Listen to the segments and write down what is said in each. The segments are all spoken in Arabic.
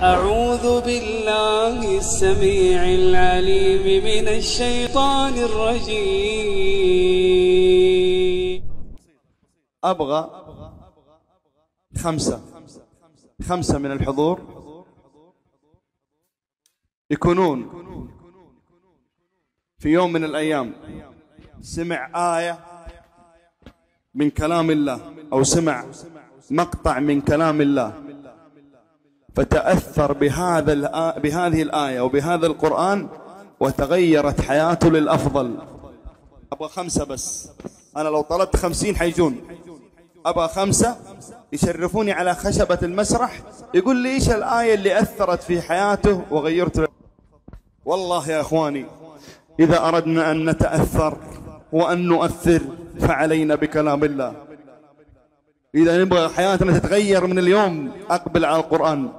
أعوذ بالله السميع العليم من الشيطان الرجيم. أبغى خمسة من الحضور يكونون في يوم من الأيام سمع آية من كلام الله أو سمع مقطع من كلام الله فتأثر بهذه الآية وبهذا القرآن وتغيرت حياته للأفضل. أبغى 5 بس. أنا لو طلبت 50 حيجون. أبغى 5 يشرفوني على خشبة المسرح يقول لي إيش الآية اللي أثرت في حياته وغيرته. والله يا أخواني إذا أردنا أن نتأثر وأن نؤثر فعلينا بكلام الله. إذا نبغى حياتنا تتغير من اليوم أقبل على القرآن،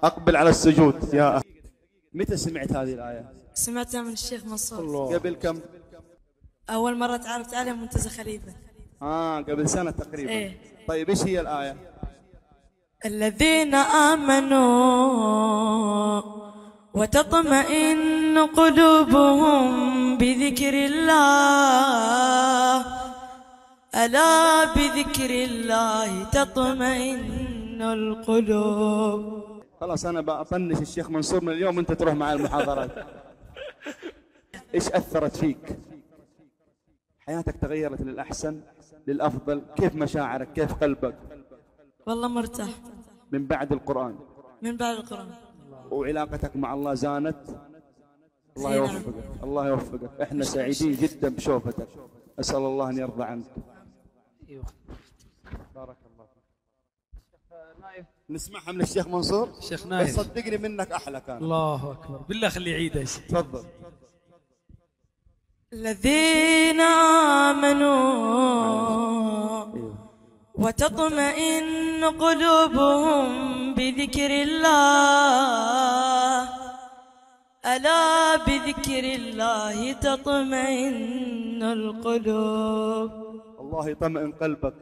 أقبل على السجود. يا متى سمعت هذه الآية؟ سمعتها من الشيخ منصور. قبل كم؟ أول مرة تعرفت عليه منتزه خليفة. قبل سنة تقريبا. إيه. طيب إيش هي الآية؟ الذين آمنوا وتطمئن قلوبهم بذكر الله ألا بذكر الله تطمئن القلوب. خلاص أنا بأطنش الشيخ منصور من اليوم أنت تروح مع المحاضرات. إيش أثرت فيك؟ حياتك تغيرت للأحسن للأفضل؟ كيف مشاعرك؟ كيف قلبك؟ والله مرتاح من بعد القرآن. من بعد القرآن. وعلاقتك مع الله زانت. الله يوفقك. الله يوفقك. احنا سعيدين جدا بشوفتك. أسأل الله أن يرضى عنك. بارك الله فيك. نايف نسمعها من الشيخ منصور. الشيخ نايف بس صدقني منك أحلى كان. الله أكبر. بالله خليه يعيدها يا شيخ. تفضل. الذين آمنوا وتطمئن قلوبهم بذكر الله ألا بذكر الله تطمئن القلوب. الله يطمئن قلبك.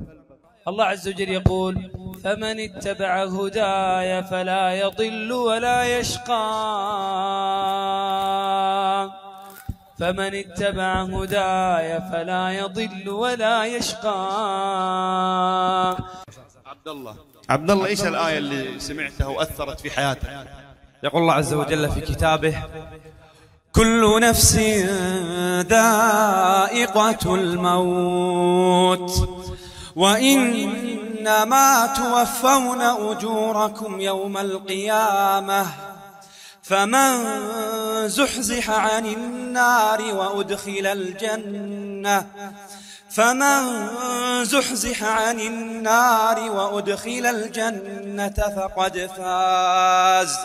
الله عز وجل يقول: فمن اتبع هداي فلا يضل ولا يشقى. فمن اتبع هداي فلا يضل ولا يشقى. عبد الله إيش الآية اللي سمعتها وأثرت في حياتك؟ يقول الله عز وجل في كتابه: كل نفس ذائقة الموت وإنما توفون أجوركم يوم القيامة فمن زحزح عن النار وأدخل الجنة فقد فاز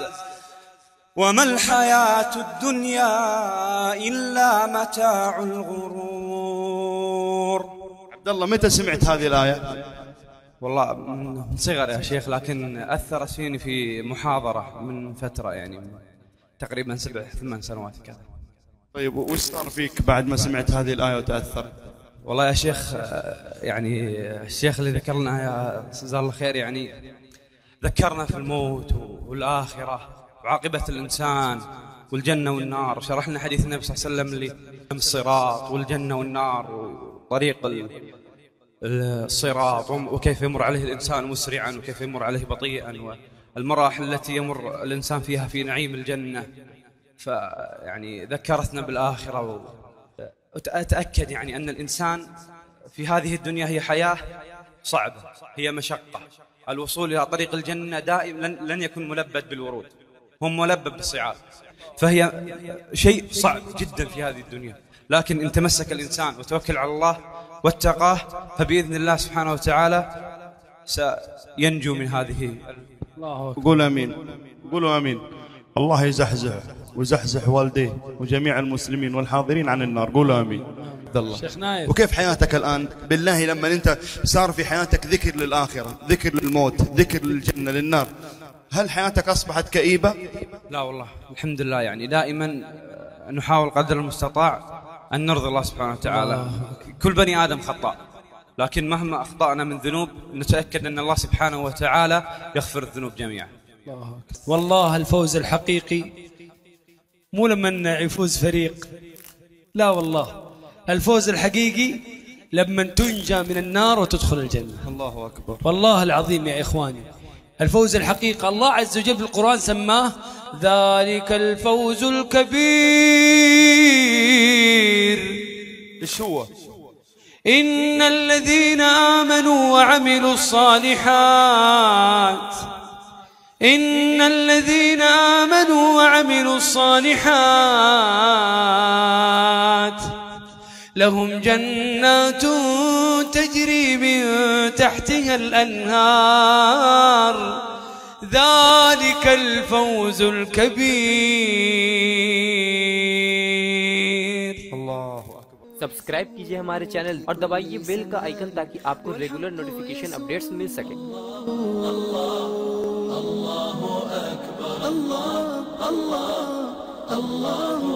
وما الحياة الدنيا إلا متاع الغرور. عبد الله متى سمعت هذه الآية؟ والله من صغر يا شيخ، لكن أثرت فيني في محاضرة من فترة، يعني تقريبا 7-8 سنوات كذا. طيب وش صار فيك بعد ما سمعت هذه الآية وتأثرت؟ والله يا شيخ يعني الشيخ اللي ذكرنا يا جزاه الله خير يعني ذكرنا في الموت والآخرة وعاقبة الإنسان والجنة والنار، وشرح لنا حديث النبي صلى الله عليه وسلم اللي الصراط والجنة والنار وطريق الصراط وكيف يمر عليه الإنسان مسرعا وكيف يمر عليه بطيئا والمراحل التي يمر الإنسان فيها في نعيم الجنة. فيعني ذكرتنا بالآخرة وأتأكد يعني أن الإنسان في هذه الدنيا هي حياة صعبة، هي مشقة. الوصول إلى طريق الجنة دائما لن يكون ملبد بالورود، هم ملبد بالصعاب، فهي شيء صعب جدا في هذه الدنيا. لكن إن تمسك الإنسان وتوكل على الله واتقاه فبإذن الله سبحانه وتعالى سينجو من هذه. قول أمين. قولوا أمين. الله يزحزح وزحزح والديه وجميع المسلمين والحاضرين عن النار. قولوا أمين. عبد الله شيخ نايف، وكيف حياتك الآن بالله لما أنت صار في حياتك ذكر للآخرة، ذكر للموت، ذكر للجنة للنار، هل حياتك أصبحت كئيبة؟ لا والله الحمد لله، يعني دائما نحاول قدر المستطاع أن نرضي الله سبحانه وتعالى. كل بني آدم خطاء، لكن مهما أخطأنا من ذنوب نتأكد أن الله سبحانه وتعالى يغفر الذنوب جميعا. والله الفوز الحقيقي مو لما يفوز فريق، لا والله الفوز الحقيقي لما تنجى من النار وتدخل الجنة. الله أكبر. والله العظيم يا إخواني الفوز الحقيقي الله عز وجل في القرآن سماه ذلك الفوز الكبير. إيش هو؟ إن الذين آمنوا وعملوا الصالحات إن الذين آمنوا وعملوا الصالحات لهم جنات تجري من تحتها الأنهار ذلك الفوز الكبير. الله أكبر. सब्सक्राइब कीजिए हमारे चैनल और दबाइए बेल का आइकन ताकि आपको रेगुलर नोटिफिकेशन अपडेट्स मिल सके। الله أكبر. الله